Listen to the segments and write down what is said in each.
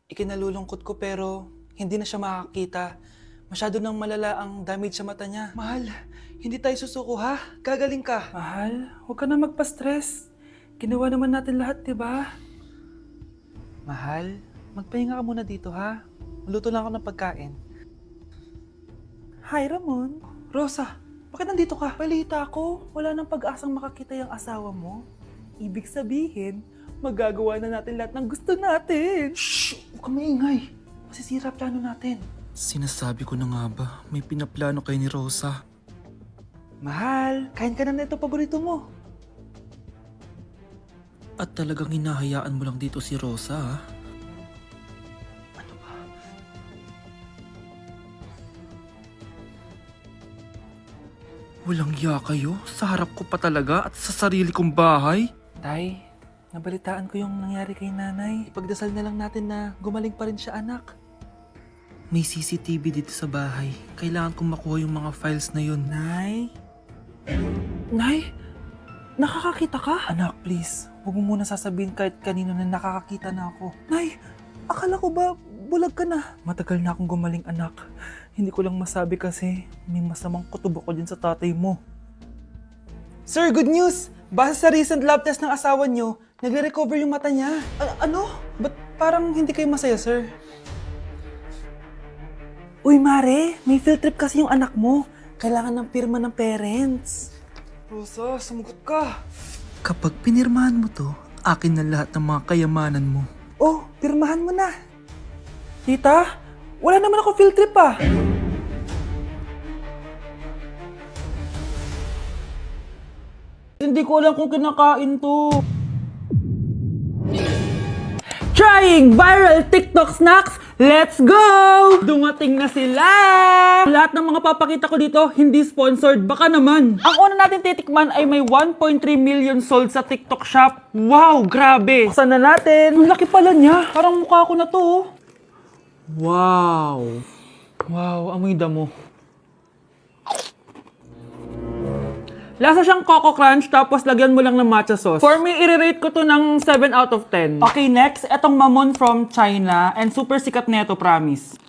Ikinalulungkot ko pero hindi na siya makakita. Masyado nang malala ang damage sa mata niya. Mahal, hindi tayo susuko ha? Gagaling ka. Mahal, huwag ka na magpa-stress. Ginawa naman natin lahat, di ba? Mahal, magpahinga ka muna dito ha. Maluto lang ako ng pagkain. Hi, Ramon. Rosa, bakit nandito ka? Balita ko, wala nang pag-asang makakita yung asawa mo. Ibig sabihin, magagawa na natin lahat ng gusto natin. Shh! Huwag ka maingay. Masisira plano natin. Sinasabi ko na nga ba, may pinaplano kayo ni Rosa. Mahal, kain ka na nito paborito mo. At talagang hinahayaan mo lang dito si Rosa, ha? Ano ba? Walang iya kayo? Sa harap ko pa talaga at sa sarili kong bahay? Tay, nabalitaan ko yung nangyari kay nanay. Ipagdasal na lang natin na gumaling pa rin siya, anak. May CCTV dito sa bahay. Kailangan kong makuha yung mga files na yun. Nay? Nay? Nakakakita ka? Anak, please. Huwag mo muna sasabihin kahit kanino na nakakakita na ako. Nay, akala ko ba bulag ka na? Matagal na akong gumaling, anak. Hindi ko lang masabi kasi may masamang kutob ako dyan sa tatay mo. Sir, good news! Base sa recent lab test ng asawa niyo, nagre-recover yung mata niya. Ano? Ba't parang hindi kayo masaya, sir? Uy, Mare, may field trip kasi yung anak mo. Kailangan ng pirma ng parents. Rosa, sumagot ka. Kapag pinirmahan mo to, akin na lahat ng mga kayamanan mo. Oh, pirmahan mo na. Tita, wala naman ako field trip ah. Hindi ko alam kung kinakain to. Trying viral TikTok snacks! Let's go! Dumating na sila! Lahat ng mga papakita ko dito, hindi sponsored. Baka naman. Ang una natin titikman ay may 1.3 million sold sa TikTok shop. Wow, grabe! Buksan na natin. Ang laki pala niya. Parang mukha ko na to. Oh. Wow! Wow, amoy damo. Lasa siyang Coco Crunch tapos lagyan mo lang ng matcha sauce. For me, i-rate ko to ng 7 out of 10. Okay, next, etong Mamon from China and super sikat na ito, promise.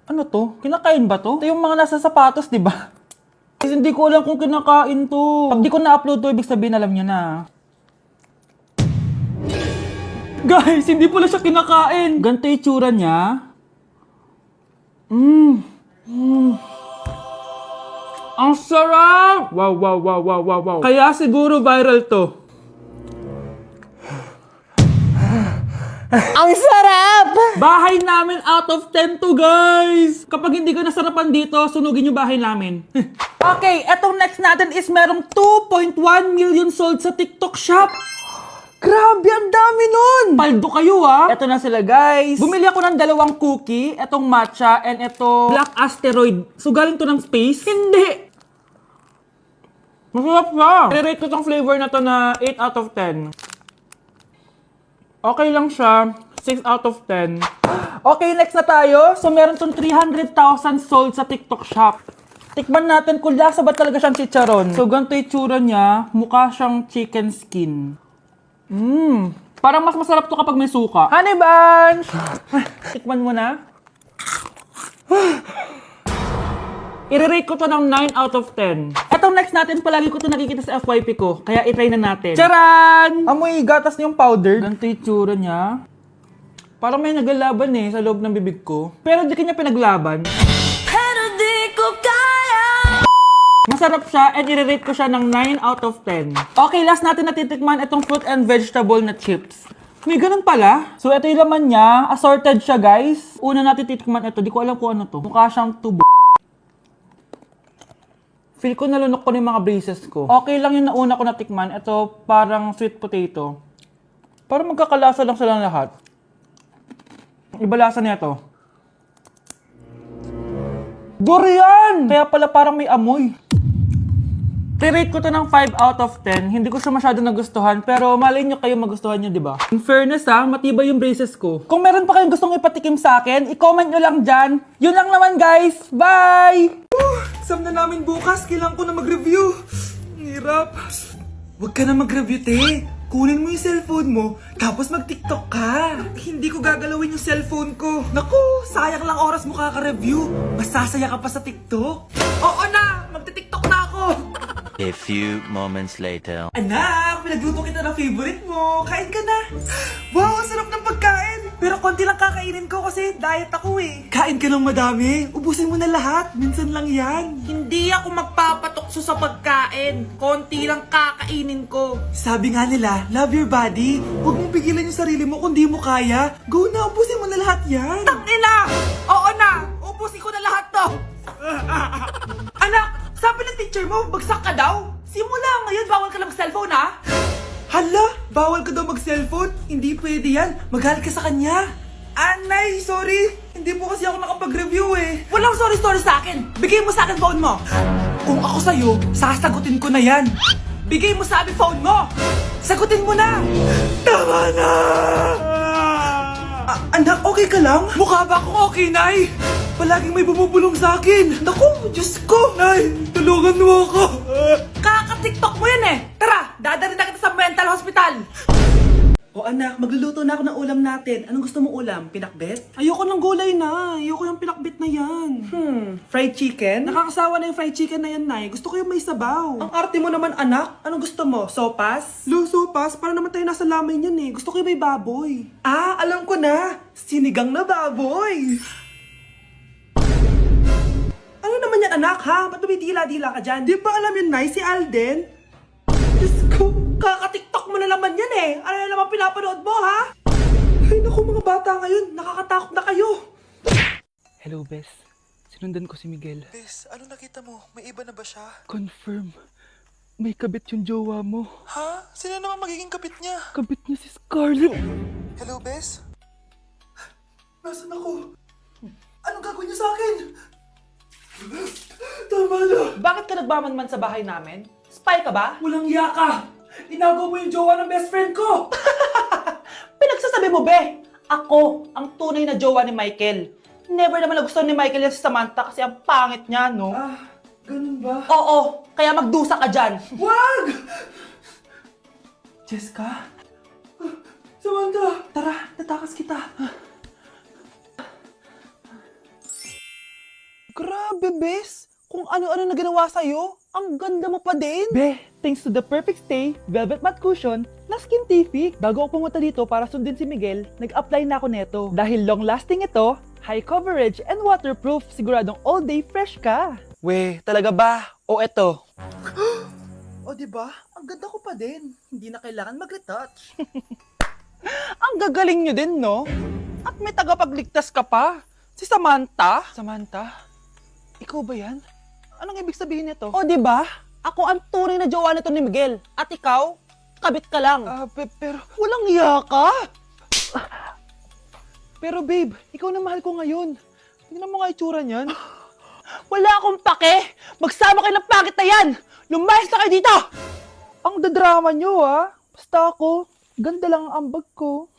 Ano to? Kinakain ba to? Ito yung mga nasa sapatos, di ba? Guys, hindi ko alam kung kinakain to. Pag di ko na-upload to, ibig sabihin alam nyo na. Guys, hindi pala siya kinakain. Ganito yung tsura niya. Ang sarap! Wow, wow, wow, wow, wow, wow. Kaya siguro viral to. Ang sarap! Bahay namin out of 10 to, guys! Kapag hindi ka nasarapan dito, sunugin yung bahay namin. Okay, etong next natin is merong 2.1 million sold sa TikTok shop. Grabe, ang dami nun! Paldo kayo ha! Eto na sila guys. Bumili ako ng 2 cookie, etong matcha, and eto black asteroid. So galing to ng space? Hindi! Masarap siya! I-rate ko tong flavor na to na 8 out of 10. Okay lang siya. 6 out of 10. Okay, next na tayo. So meron tong 300,000 sold sa TikTok shop. Tikman natin kung lasa ba talaga siyang chicharon. So ganito yung tsura niya. Mukha siyang chicken skin. Parang mas masarap to kapag may suka. Honey Bunch! Tikman mo na. I-rate ko to ng 9 out of 10. Etong next natin, palagi ko to nakikita sa FYP ko. Kaya itry na natin. Charan! Amoy gatas yung powder. Ganito yung tsura niya. Parang may naglalaban sa loob ng bibig ko. Pero di kanya pinaglaban. Pero di ko kaya! Masarap siya and i-rate ko siya ng 9 out of 10. Okay, last natin natitikman itong fruit and vegetable na chips. May ganun pala. So, ito yung laman niya. Assorted siya, guys. Una natin titikman ito. Di ko alam kung ano to. Mukha siyang tubo. Feel ko nalunok ko ng mga braces ko. Okay lang yung nauna ko natikman. Ito parang sweet potato. Parang magkakalasa lang silang lahat. Iba lasa niya to. Durian! Kaya pala parang may amoy. I-rate ko to ng 5 out of 10. Hindi ko siya masyado nagustuhan, pero malay nyo kayo magustuhan nyo, di ba? In fairness matibay yung braces ko. Kung meron pa kayong gustong ipatikim sa akin, i-comment nyo lang dyan. Yun lang naman, guys. Bye! Exam na namin bukas. Kailangan ko na mag-review. Ang hirap. Huwag ka na mag-review, te. kunin mo yung cellphone mo, tapos mag-TikTok ka. Hindi ko gagalawin yung cellphone ko. Naku, sayang lang oras mo kaka-review. Masasaya ka pa sa TikTok. Oo na, magti-TikTok na ako. A few moments later. Anak, pinagluto kita ng favorite mo. Kain ka na. Wow, ang sarap ng pagkain. Pero konti lang kakainin ko kasi diet ako eh. Kain ka ng madami. Ubusin mo na lahat. Minsan lang yan. Hindi ako magpapatukso sa pagkain. Konti lang kakainin ko. Sabi nga nila, love your body. Huwag mong pigilan yung sarili mo kung di mo kaya. Go na, ubusin mo na lahat yan. Tangina! Oo na! Ubusin ko na lahat to! Anak, sabi ng teacher mo, bagsak ka daw? Simula ngayon, bawal ka na mag-cellphone, ha? Hala, bawal ka daw mag-cellphone? Hindi pwede yan. Magalit ka sa kanya. Anay, sorry. Hindi po kasi ako nakapag-review eh. Walang sorry sa akin. Bigay mo sa akin phone mo. Kung ako sa'yo, sasagutin ko na yan. Bigay mo sa akin phone mo. Sagutin mo na. Tama na. Anak, okay ka lang? Mukha ba akong okay, Nay? Palaging may bumubulong sa akin. Naku, Diyos ko. Nay, tulungan mo ako. Kaka-TikTok mo yan eh. Tara, dadalhin na kita sa mental hospital. O anak, magluluto na ako ng ulam natin. Anong gusto mong ulam? Pinakbet? Ayoko ng gulay na. Ayoko yung pinakbet na yan. Fried chicken? Nakakasawa na yung fried chicken na yan, Nay. Gusto ko yung may sabaw. Ang arte mo naman, anak. Anong gusto mo? Sopas? Sopas? Para naman tayo nasa lamay niyan eh. Gusto ko yung may baboy. Ah, alam ko na. Sinigang na baboy. Ano naman yan, anak, ha? Ba't tumitila-dila ka dyan? Di ba alam yun, Nay? Si Alden? Diyos ko, kaka-TikTok mo na naman yan eh. Ano na naman pinapanood mo, ha? Ay, naku, mga bata ngayon. Nakakatakot na kayo. Hello, Bes. Sinundan ko si Miguel. Bes, ano nakita mo? May iba na ba siya? Confirm. May kabit yung jowa mo. Ha? Sino naman magiging kapit niya? Kabit niya si Scarlett. Hello, Bes? Nasaan ako? Anong gagawin niya sa akin? Tama na. Bakit ka nagmamanman sa bahay namin? Spy ka ba? Walang yaka! Inagaw mo yung jowa ng best friend ko! Pinagsasabi mo, be! Ako, ang tunay na jowa ni Michael. Never naman nagustuhan ni Michael yan si Samantha kasi ang pangit niya, no? Ah, ganun ba? Oo, kaya magdusa ka dyan. Wag! Jessica? Samantha! Tara, tatakas kita. Grabe, Bes! Kung ano-ano na ginawa sa'yo, ang ganda mo pa din! Be, thanks to the perfect stay, velvet matte cushion, na Skintific. Bago ako pumunta dito para sundin si Miguel, nag-apply na ako neto. Dahil long-lasting ito, high coverage, and waterproof, siguradong all day fresh ka. We, talaga ba? O eto? O diba? Ang ganda ko pa din. Hindi na kailangan mag-retouch. Ang gagaling nyo din, no? At may tagapagligtas ka pa. Si Samantha. Samantha? Ikaw ba yan? Anong ibig sabihin nito? O, di ba? Ako ang tunay na jowa nito ni Miguel. At ikaw, kabit ka lang. Pero walang iya ka. Pero babe, ikaw na mahal ko ngayon. Tingnan mo nga itsura niyan. Wala akong pake. Magsama kayo ng pangit na yan. Lumayas na kayo dito. Ang dadrama nyo, ha? Basta ako, ganda lang ang ambag ko.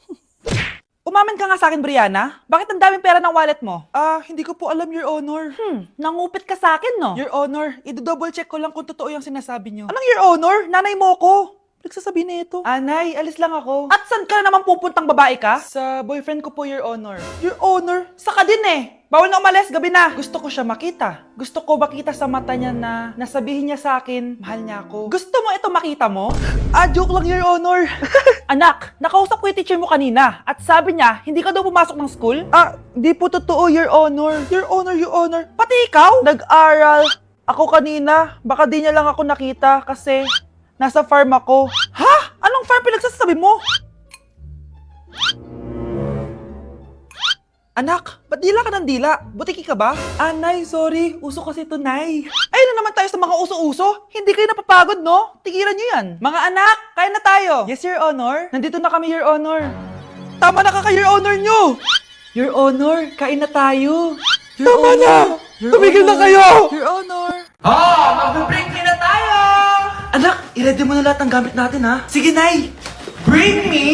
Umamin ka nga sa akin, Brianna. Bakit ang daming pera ng wallet mo? Hindi ko po alam, Your Honor. Nangupit ka sa akin, no? Your Honor, i-double check ko lang kung totoo yung sinasabi nyo. Anong Your Honor? Nanay mo ko. Nagsasabi na ito. Anay, alis lang ako. At saan ka na naman pupuntang babae ka? Sa boyfriend ko po, Your Honor. Your Honor? Saka din eh. Bawal na umalis, gabi na. Gusto ko siya makita. Gusto ko makita sa mata niya na nasabihin niya sa akin, mahal niya ako. Gusto mo ito makita mo? Joke lang, Your Honor. Anak, nakausap ko yung teacher mo kanina at sabi niya, hindi ka daw pumasok ng school? Di po totoo, Your Honor. Your Honor, Your Honor. Pati ikaw? Nag-aral. Ako kanina, baka di niya lang ako nakita kasi nasa farm ako. Ha? Anong farm pinagsasabi mo? Anak, ba't dila ka ng dila? Butiki ka ba? Nay, sorry. Uso kasi ito, Nay. Ay na naman tayo sa mga uso-uso. Hindi kayo napapagod, no? Tigilan nyo yan. Mga anak, kain na tayo. Yes, Your Honor. Nandito na kami, Your Honor. Tama na Your Honor nyo. Your Honor, kain na tayo. Tama na! Tumigil na kayo! Your Honor. Mag-break na tayo! Anak, i-ready mo na lahat ng gamit natin, ha? Sige, Nay. Bring me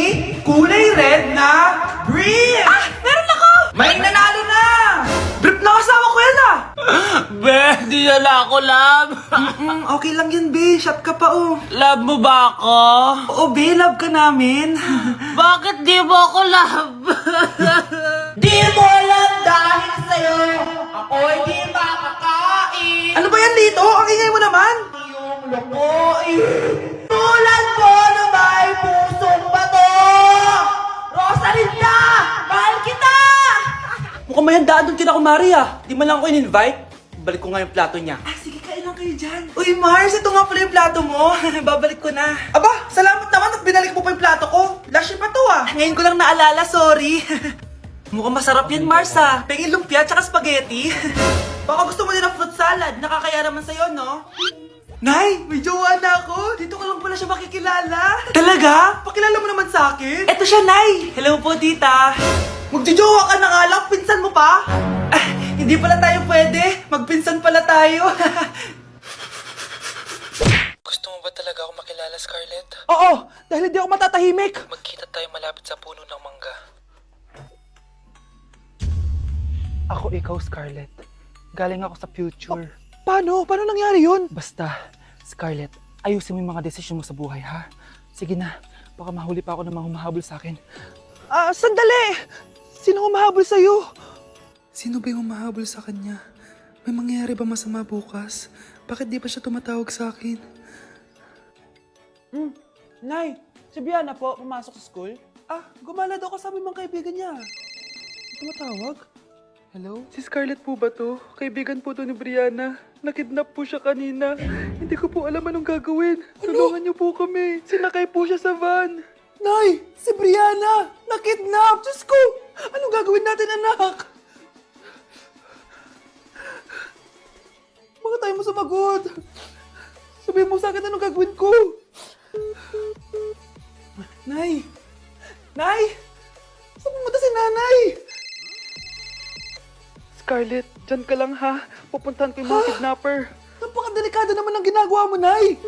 kulay red na brief! Meron ako! May nanalo na! Brief na kasama ko yan, ah! Be, di na ako, love. Okay lang yun, be. Shot ka pa, oh. Love mo ba ako? Oo, be. Love ka namin. Bakit di mo ako love? Di mo alam dahil sa'yo ako'y di makakain. Ano ba yan, Lito? Ang ingay mo naman. Yung lukuin tulad mo na may pusong bato. Rosalinda! Mahal kita! Mukhang may handaan doon kina kumari, ah. Di man lang ako in-invite. Balik ko nga yung plato niya. Ah, sige, kailan kayo dyan? Uy, Mars, ito nga pala yung plato mo. Babalik ko na. Aba, salamat naman at binalik mo pa yung plato ko. Last year pa to, ah. Ngayon ko lang naalala, sorry. Mukhang masarap yan, Mars, ah. Pengin lumpia tsaka spaghetti. Baka gusto mo din ng fruit salad. Nakakaya naman sa'yo, no? Nay, may jowa na ako. Dito ko lang pala siya makikilala. Talaga? Pakilala mo naman sa akin. Eto siya, Nay. Hello po, tita. Magjojowa ka na nga lang. Pinsan mo pa? Ah, hindi pala tayo pwede. Magpinsan pala tayo. Gusto mo ba talaga ako makilala, Scarlett? Oo, dahil hindi ako matatahimik. Magkita tayo malapit sa puno ng mangga. Ako ikaw, Scarlett. Galing ako sa future. Paano? Paano nangyari yun? Basta, Scarlett, ayusin mo yung mga desisyon mo sa buhay, ha? Sige na, baka mahuli pa ako ng mga humahabol sa akin. Sandali! Sino humahabol sa'yo? Sino ba yung humahabol sa kanya? May mangyayari ba masama bukas? Bakit di pa siya tumatawag sa akin? Nay, si Biana po, pumasok sa school? Gumala daw kasama yung mga kaibigan niya. Tumatawag? Hello? Si Scarlett po ba to? Kaibigan po to ni Brianna. Nakidnap po siya kanina. Hindi ko po alam anong gagawin. Tulungan niyo po kami. Sinakay po siya sa van. Nay! Si Brianna! Nakidnap! Diyos ko! Anong gagawin natin, anak? Bakit tayo mo sumagot? Sabihin mo sa akin anong gagawin ko. Nay! Nay! Saan pumunta si nanay? Scarlett, dyan ka lang ha. Pupuntahan ko yung mga kidnapper. Napakadelikado naman ang ginagawa mo, Nay.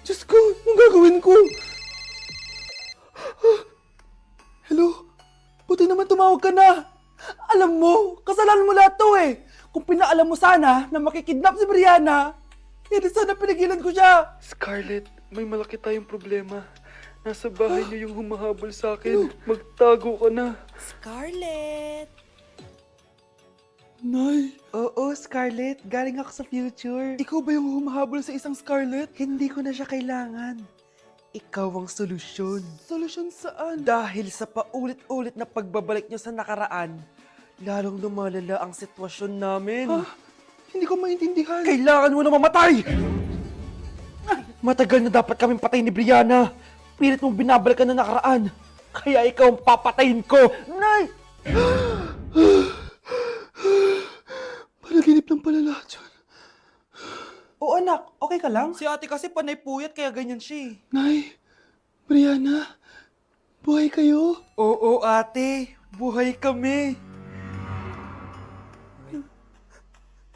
Diyos ko, anong gagawin ko? Hello? Buti naman tumawag ka na. Alam mo, kasalanan mo lahat to eh. Kung pinaalam mo sana na makikidnap si Brianna, hindi sana pinigilan ko siya. Scarlett, may malaki tayong problema. Nasa bahay niyo yung humahabol sa akin. Magtago ka na. Scarlett! Nay! Oo, Scarlett. Galing ako sa future. Ikaw ba yung humahabol sa isang Scarlett? Hindi ko na siya kailangan. Ikaw ang solusyon. Solusyon saan? Dahil sa paulit-ulit na pagbabalik niyo sa nakaraan, lalong lumalala ang sitwasyon namin. Hindi ko maintindihan. Kailangan mo na mamatay! Matagal na dapat kaming patay ni Brianna. Pilit mong binabalikan na nakaraan. Kaya ikaw ang papatayin ko. Nay! Panaginip lang pala lahat yun. Oo anak, okay ka lang? Si ate kasi panay puyat kaya ganyan siya eh. Nay, Brianna, buhay kayo? Oo ate, buhay kami.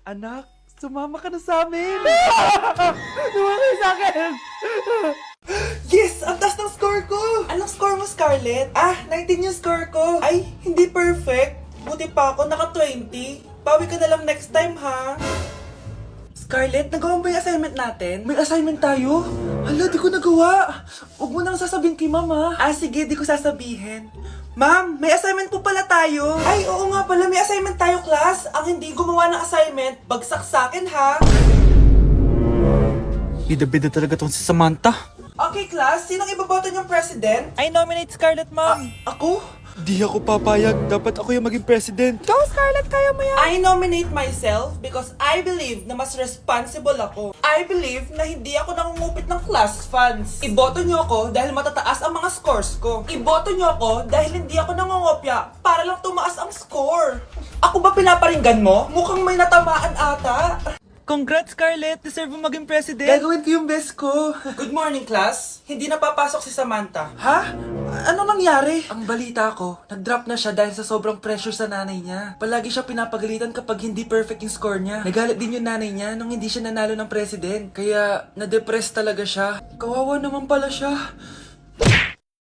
Anak, sumama ka na sa amin. Sumama ka sa akin. Yes! Ang taas ng score ko! Anong score mo, Scarlett? 19 yung score ko. Ay, hindi perfect. Buti pa ako, naka 20. Bawi ka na lang next time, ha? Scarlett, nagawa mo ba yung assignment natin? May assignment tayo? Hala, di ko nagawa. Huwag mo nang sasabihin kay mama. Sige, di ko sasabihin. Ma'am, may assignment po pala tayo. Ay, oo nga pala, may assignment tayo, class. Ang hindi gumawa ng assignment, bagsak sa akin, ha? Bida-bida talaga tong si Samantha. Okay, class. Sinong iboboto niyong president? I nominate Scarlett, ma'am. Ako? Di ako papayag. Dapat ako yung maging president. Go, Scarlett! Kaya mo yan! I nominate myself because I believe na mas responsible ako. I believe na hindi ako nangungupit ng class funds. Iboto niyo ako dahil matataas ang mga scores ko. Iboto niyo ako dahil hindi ako nangungopya para lang tumaas ang score. Ako ba pinaparinggan mo? Mukhang may natamaan ata. Congrats, Scarlett! Deserve mo maging president! Gagawin ko yung best ko. Good morning, class. Hindi na papasok si Samantha. Ha? Ano nangyari? Ang balita ko, nag-drop na siya dahil sa sobrang pressure sa nanay niya. Palagi siya pinapagalitan kapag hindi perfect yung score niya. Nagalit din yung nanay niya nung hindi siya nanalo ng president. Kaya, na-depress talaga siya. Kawawa naman pala siya.